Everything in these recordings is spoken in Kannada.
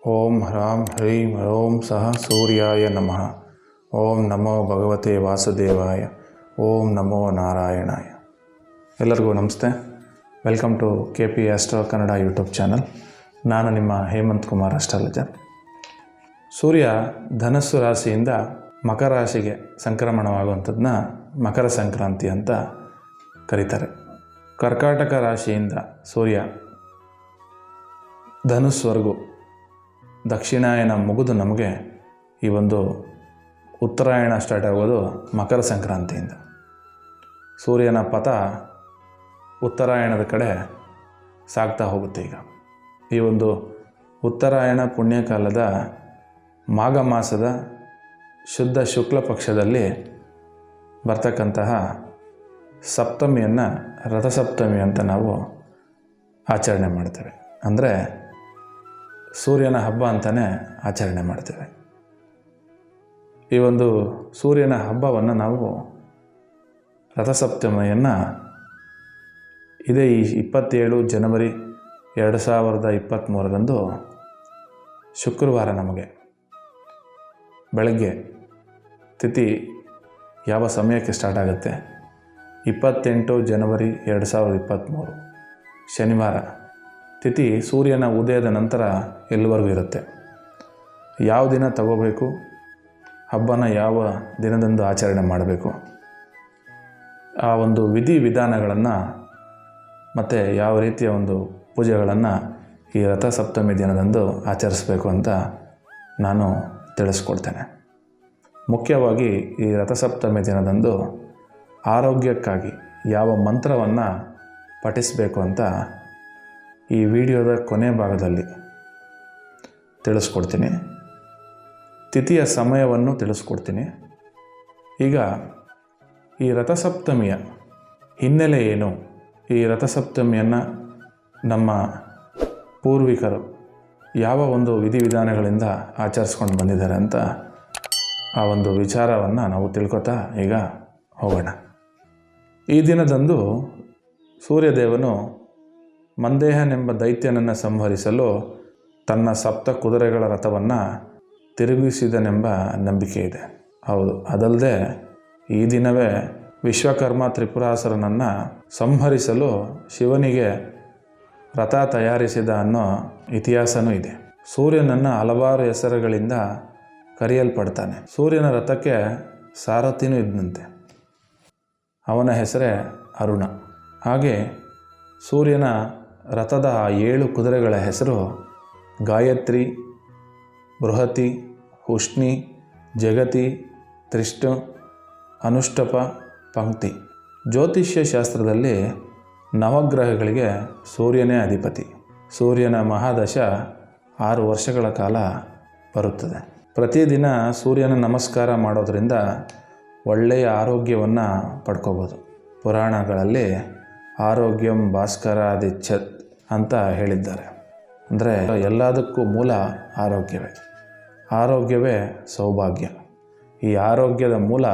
ಓಂ ಹ್ರಾಂ ಹ್ರೀಂ ಹ್ರೌಂ ಸಹ ಸೂರ್ಯಾಯ ನಮಃ. ಓಂ ನಮೋ ಭಗವತೆ ವಾಸುದೇವಾಯ. ಓಂ ನಮೋ ನಾರಾಯಣಾಯ. ಎಲ್ಲರಿಗೂ ನಮಸ್ತೆ. Welcome to KP astro Kannada YouTube channel. ನಾನು ನಿಮ್ಮ ಹೇಮಂತ್ ಕುಮಾರ್ ಅಸ್ಟ್ರಾಲಜರ್. ಸೂರ್ಯ ಧನಸ್ಸು ರಾಶಿಯಿಂದ ಮಕರ ರಾಶಿಗೆ ಸಂಕ್ರಮಣವಾಗುವಂಥದ್ದನ್ನ ಮಕರ ಸಂಕ್ರಾಂತಿ ಅಂತ ಕರೀತಾರೆ. ಕರ್ಕಾಟಕ ರಾಶಿಯಿಂದ ಸೂರ್ಯ ಧನುಸ್ವರೆಗೂ ದಕ್ಷಿಣಾಯನ ಮುಗಿದು ನಮಗೆ ಈ ಒಂದು ಉತ್ತರಾಯಣ ಸ್ಟಾರ್ಟ್ ಆಗೋದು ಮಕರ ಸಂಕ್ರಾಂತಿಯಿಂದ. ಸೂರ್ಯನ ಪಥ ಉತ್ತರಾಯಣದ ಕಡೆ ಸಾಗ್ತಾ ಹೋಗುತ್ತೆ. ಈಗ ಈ ಒಂದು ಉತ್ತರಾಯಣ ಪುಣ್ಯಕಾಲದ ಮಾಘ ಮಾಸದ ಶುದ್ಧ ಶುಕ್ಲ ಪಕ್ಷದಲ್ಲಿ ಬರ್ತಕ್ಕಂತಹ ಸಪ್ತಮಿಯನ್ನು ರಥಸಪ್ತಮಿ ಅಂತ ನಾವು ಆಚರಣೆ ಮಾಡ್ತೇವೆ. ಅಂದರೆ ಸೂರ್ಯನ ಹಬ್ಬ ಅಂತಲೇ ಆಚರಣೆ ಮಾಡ್ತೇವೆ. ಈ ಒಂದು ಸೂರ್ಯನ ಹಬ್ಬವನ್ನು ನಾವು ರಥಸಪ್ತಮಿಯನ್ನು ಇದೇ ಈ 27 ಜನವರಿ 2023ರಂದು ಶುಕ್ರವಾರ ನಮಗೆ ಬೆಳಗ್ಗೆ ತಿಥಿ ಯಾವ ಸಮಯಕ್ಕೆ ಸ್ಟಾರ್ಟ್ ಆಗುತ್ತೆ, 28 ಜನವರಿ 2023 ಶನಿವಾರ. ತಿಥಿ ಸೂರ್ಯನ ಉದಯದ ನಂತರ ಎಲ್ಲಿವರೆಗೂ ಇರುತ್ತೆ. ಯಾವ ದಿನ ತಗೋಬೇಕು, ಹಬ್ಬನ ಯಾವ ದಿನದಂದು ಆಚರಣೆ ಮಾಡಬೇಕು, ಆ ಒಂದು ವಿಧಿ ವಿಧಾನಗಳನ್ನು ಮತ್ತು ಯಾವ ರೀತಿಯ ಒಂದು ಪೂಜೆಗಳನ್ನು ಈ ರಥಸಪ್ತಮಿ ದಿನದಂದು ಆಚರಿಸಬೇಕು ಅಂತ ನಾನು ತಿಳಿಸ್ಕೊಡ್ತೇನೆ. ಮುಖ್ಯವಾಗಿ ಈ ರಥಸಪ್ತಮಿ ದಿನದಂದು ಆರೋಗ್ಯಕ್ಕಾಗಿ ಯಾವ ಮಂತ್ರವನ್ನು ಪಠಿಸಬೇಕು ಅಂತ ಈ ವಿಡಿಯೋದ ಕೊನೆ ಭಾಗದಲ್ಲಿ ತಿಳಿಸ್ಕೊಡ್ತೀನಿ. ತಿಥಿಯ ಸಮಯವನ್ನು ತಿಳಿಸ್ಕೊಡ್ತೀನಿ. ಈಗ ಈ ರಥಸಪ್ತಮಿಯ ಹಿನ್ನೆಲೆ ಏನು, ಈ ರಥಸಪ್ತಮಿಯನ್ನು ನಮ್ಮ ಪೂರ್ವಿಕರು ಯಾವ ಒಂದು ವಿಧಿವಿಧಾನಗಳಿಂದ ಆಚರಿಸ್ಕೊಂಡು ಬಂದಿದ್ದಾರೆ ಅಂತ ಆ ಒಂದು ವಿಚಾರವನ್ನು ನಾವು ತಿಳ್ಕೊತಾ ಈಗ ಹೋಗೋಣ. ಈ ದಿನದಂದು ಸೂರ್ಯದೇವನು ಮಂದೇಹನೆಂಬ ದೈತ್ಯನನ್ನು ಸಂಹರಿಸಲು ತನ್ನ ಸಪ್ತ ಕುದುರೆಗಳ ರಥವನ್ನು ತಿರುಗಿಸಿದನೆಂಬ ನಂಬಿಕೆ ಇದೆ. ಹೌದು, ಅದಲ್ಲದೆ ಈ ದಿನವೇ ವಿಶ್ವಕರ್ಮ ತ್ರಿಪುರಾಸುರನನ್ನು ಸಂಹರಿಸಲು ಶಿವನಿಗೆ ರಥ ತಯಾರಿಸಿದ ಅನ್ನೋ ಇತಿಹಾಸವೂ ಇದೆ. ಸೂರ್ಯನನ್ನು ಹಲವಾರು ಹೆಸರುಗಳಿಂದ ಕರೆಯಲ್ಪಡ್ತಾನೆ. ಸೂರ್ಯನ ರಥಕ್ಕೆ ಸಾರಥಿನೂ ಇದ್ದಂತೆ, ಅವನ ಹೆಸರೇ ಅರುಣ. ಹಾಗೆ ಸೂರ್ಯನ ರಥದ 7 ಕುದುರೆಗಳ ಹೆಸರು ಗಾಯತ್ರಿ, ಬೃಹತಿ, ಉಷ್ಣಿ, ಜಗತಿ, ತ್ರಿಷ್ಟು, ಅನುಷ್ಟಪ, ಪಂಕ್ತಿ. ಜ್ಯೋತಿಷ್ಯ ಶಾಸ್ತ್ರದಲ್ಲಿ ನವಗ್ರಹಗಳಿಗೆ ಸೂರ್ಯನೇ ಅಧಿಪತಿ. ಸೂರ್ಯನ ಮಹಾದಶ 6 ವರ್ಷಗಳ ಕಾಲ ಬರುತ್ತದೆ. ಪ್ರತಿದಿನ ಸೂರ್ಯನ ನಮಸ್ಕಾರ ಮಾಡೋದರಿಂದ ಒಳ್ಳೆಯ ಆರೋಗ್ಯವನ್ನು ಪಡ್ಕೋಬೋದು. ಪುರಾಣಗಳಲ್ಲಿ ಆರೋಗ್ಯಂ ಭಾಸ್ಕರಾದಿಚ್ಛತ್ ಅಂತ ಹೇಳಿದ್ದಾರೆ. ಅಂದರೆ ಎಲ್ಲದಕ್ಕೂ ಮೂಲ ಆರೋಗ್ಯವೇ. ಆರೋಗ್ಯವೇ ಸೌಭಾಗ್ಯ. ಈ ಆರೋಗ್ಯದ ಮೂಲ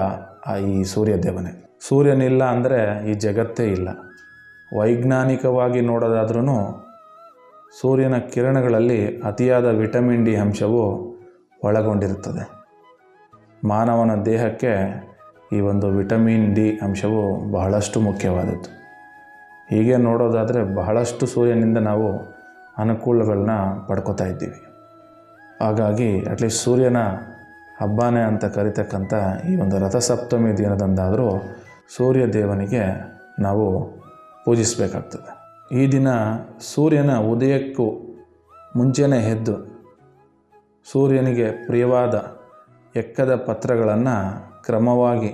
ಈ ಸೂರ್ಯದೇವನೇ. ಸೂರ್ಯನಿಲ್ಲ ಅಂದರೆ ಈ ಜಗತ್ತೇ ಇಲ್ಲ. ವೈಜ್ಞಾನಿಕವಾಗಿ ನೋಡೋದಾದ್ರೂ ಸೂರ್ಯನ ಕಿರಣಗಳಲ್ಲಿ ಅತಿಯಾದ ವಿಟಮಿನ್ ಡಿ ಅಂಶವು ಒಳಗೊಂಡಿರುತ್ತದೆ. ಮಾನವನ ದೇಹಕ್ಕೆ ಈ ಒಂದು ವಿಟಮಿನ್ ಡಿ ಅಂಶವು ಬಹಳಷ್ಟು ಮುಖ್ಯವಾದದ್ದು. ಹೀಗೆ ನೋಡೋದಾದರೆ ಬಹಳಷ್ಟು ಸೂರ್ಯನಿಂದ ನಾವು ಅನುಕೂಲಗಳನ್ನ ಪಡ್ಕೋತಾ ಇದ್ದೀವಿ. ಹಾಗಾಗಿ ಅಟ್ಲೀಸ್ಟ್ ಸೂರ್ಯನ ಹಬ್ಬನೇ ಅಂತ ಕರಿತಕ್ಕಂಥ ಈ ಒಂದು ರಥಸಪ್ತಮಿ ದಿನದಂದಾದರೂ ಸೂರ್ಯ ದೇವನಿಗೆ ನಾವು ಪೂಜಿಸಬೇಕಾಗ್ತದೆ. ಈ ದಿನ ಸೂರ್ಯನ ಉದಯಕ್ಕೂ ಮುಂಚೆನೇ ಎದ್ದು ಸೂರ್ಯನಿಗೆ ಪ್ರಿಯವಾದ ಎಕ್ಕದ ಪತ್ರಗಳನ್ನು ಕ್ರಮವಾಗಿ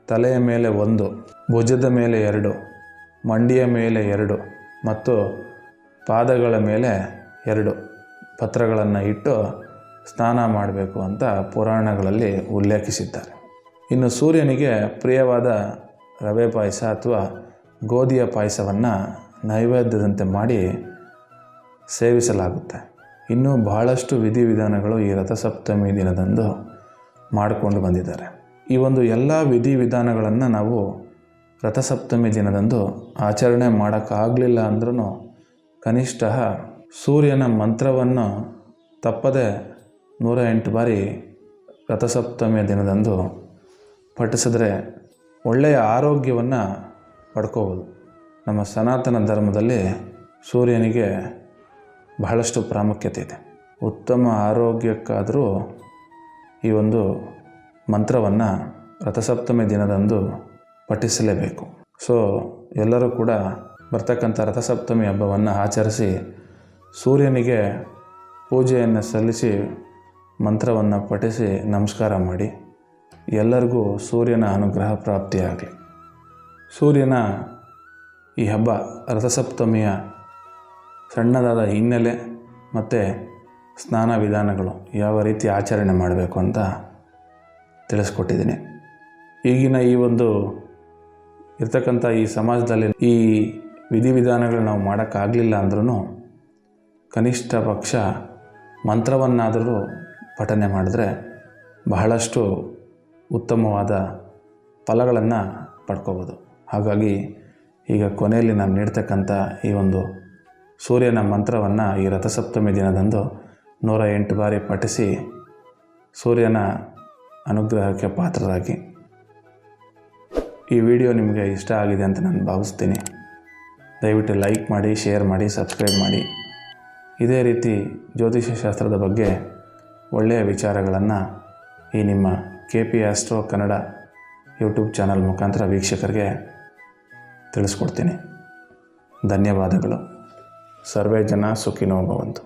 ತಲೆಯ ಮೇಲೆ 1, ಭುಜದ ಮೇಲೆ 2, ಮಂಡಿಯ ಮೇಲೆ 2 ಮತ್ತು ಪಾದಗಳ ಮೇಲೆ 2 ಪತ್ರಗಳನ್ನು ಇಟ್ಟು ಸ್ನಾನ ಮಾಡಬೇಕು ಅಂತ ಪುರಾಣಗಳಲ್ಲಿ ಉಲ್ಲೇಖಿಸಿದ್ದಾರೆ. ಇನ್ನು ಸೂರ್ಯನಿಗೆ ಪ್ರಿಯವಾದ ರವೆ ಪಾಯಸ ಅಥವಾ ಗೋಧಿಯ ಪಾಯಸವನ್ನು ನೈವೇದ್ಯದಂತೆ ಮಾಡಿ ಸೇವಿಸಲಾಗುತ್ತೆ. ಇನ್ನೂ ಬಹಳಷ್ಟು ವಿಧಿವಿಧಾನಗಳು ಈ ರಥಸಪ್ತಮಿ ದಿನದಂದು ಮಾಡಿಕೊಂಡು ಬಂದಿದ್ದಾರೆ. ಈ ಒಂದು ಎಲ್ಲ ವಿಧಿವಿಧಾನಗಳನ್ನು ನಾವು ರಥಸಪ್ತಮಿ ದಿನದಂದು ಆಚರಣೆ ಮಾಡೋಕ್ಕಾಗಲಿಲ್ಲ ಅಂದ್ರೂ ಕನಿಷ್ಠ ಸೂರ್ಯನ ಮಂತ್ರವನ್ನು ತಪ್ಪದೆ 108 ಬಾರಿ ರಥಸಪ್ತಮಿಯ ದಿನದಂದು ಪಠಿಸಿದ್ರೆ ಒಳ್ಳೆಯ ಆರೋಗ್ಯವನ್ನು ಪಡ್ಕೋಬೋದು. ನಮ್ಮ ಸನಾತನ ಧರ್ಮದಲ್ಲಿ ಸೂರ್ಯನಿಗೆ ಬಹಳಷ್ಟು ಪ್ರಾಮುಖ್ಯತೆ ಇದೆ. ಉತ್ತಮ ಆರೋಗ್ಯಕ್ಕಾದರೂ ಈ ಒಂದು ಮಂತ್ರವನ್ನು ರಥಸಪ್ತಮಿ ದಿನದಂದು ಪಠಿಸಲೇಬೇಕು. ಸೊ ಎಲ್ಲರೂ ಕೂಡ ಬರ್ತಕ್ಕಂಥ ರಥಸಪ್ತಮಿ ಹಬ್ಬವನ್ನು ಆಚರಿಸಿ ಸೂರ್ಯನಿಗೆ ಪೂಜೆಯನ್ನು ಸಲ್ಲಿಸಿ ಮಂತ್ರವನ್ನು ಪಠಿಸಿ ನಮಸ್ಕಾರ ಮಾಡಿ ಎಲ್ಲರಿಗೂ ಸೂರ್ಯನ ಅನುಗ್ರಹ ಪ್ರಾಪ್ತಿಯಾಗಲಿ. ಸೂರ್ಯನ ಈ ಹಬ್ಬ ರಥಸಪ್ತಮಿಯ ಸಣ್ಣದಾದ ಹಿನ್ನೆಲೆ ಮತ್ತು ಸ್ನಾನ ವಿಧಾನಗಳು ಯಾವ ರೀತಿ ಆಚರಣೆ ಮಾಡಬೇಕು ಅಂತ ತಿಳಿಸ್ಕೊಟ್ಟಿದ್ದೀನಿ. ಈಗಿನ ಈ ಒಂದು ಇರ್ತಕ್ಕಂಥ ಈ ಸಮಾಜದಲ್ಲಿ ಈ ವಿಧಿವಿಧಾನಗಳು ನಾವು ಮಾಡೋಕ್ಕಾಗಲಿಲ್ಲ ಅಂದ್ರೂ ಕನಿಷ್ಠ ಪಕ್ಷ ಮಂತ್ರವನ್ನಾದರೂ ಪಠನೆ ಮಾಡಿದ್ರೆ ಬಹಳಷ್ಟು ಉತ್ತಮವಾದ ಫಲಗಳನ್ನು ಪಡ್ಕೋಬೋದು. ಹಾಗಾಗಿ ಈಗ ಕೊನೆಯಲ್ಲಿ ನಾನು ನೀಡ್ತಕ್ಕಂಥ ಈ ಒಂದು ಸೂರ್ಯನ ಮಂತ್ರವನ್ನು ಈ ರಥಸಪ್ತಮಿ ದಿನದಂದು 108 ಬಾರಿ ಪಠಿಸಿ ಸೂರ್ಯನ ಅನುಗ್ರಹಕ್ಕೆ ಪಾತ್ರರಾಗಿ. ಈ ವಿಡಿಯೋ ನಿಮಗೆ ಇಷ್ಟ ಆಗಿದೆ ಅಂತ ನಾನು ಭಾವಿಸ್ತೀನಿ. ದಯವಿಟ್ಟು ಲೈಕ್ ಮಾಡಿ, ಶೇರ್ ಮಾಡಿ, ಸಬ್ಸ್ಕ್ರೈಬ್ ಮಾಡಿ. ಇದೇ ರೀತಿ ಜ್ಯೋತಿಷ್ಯ ಶಾಸ್ತ್ರದ ಬಗ್ಗೆ ಒಳ್ಳೆಯ ವಿಚಾರಗಳನ್ನು ಈ ನಿಮ್ಮ KP astro Kannada YouTube channel ಮುಖಾಂತರ ವೀಕ್ಷಕರಿಗೆ ತಿಳಿಸ್ಕೊಡ್ತೀನಿ. ಧನ್ಯವಾದಗಳು. ಸರ್ವೇ ಜನ ಸುಖಿನೋ ಭವಂತು.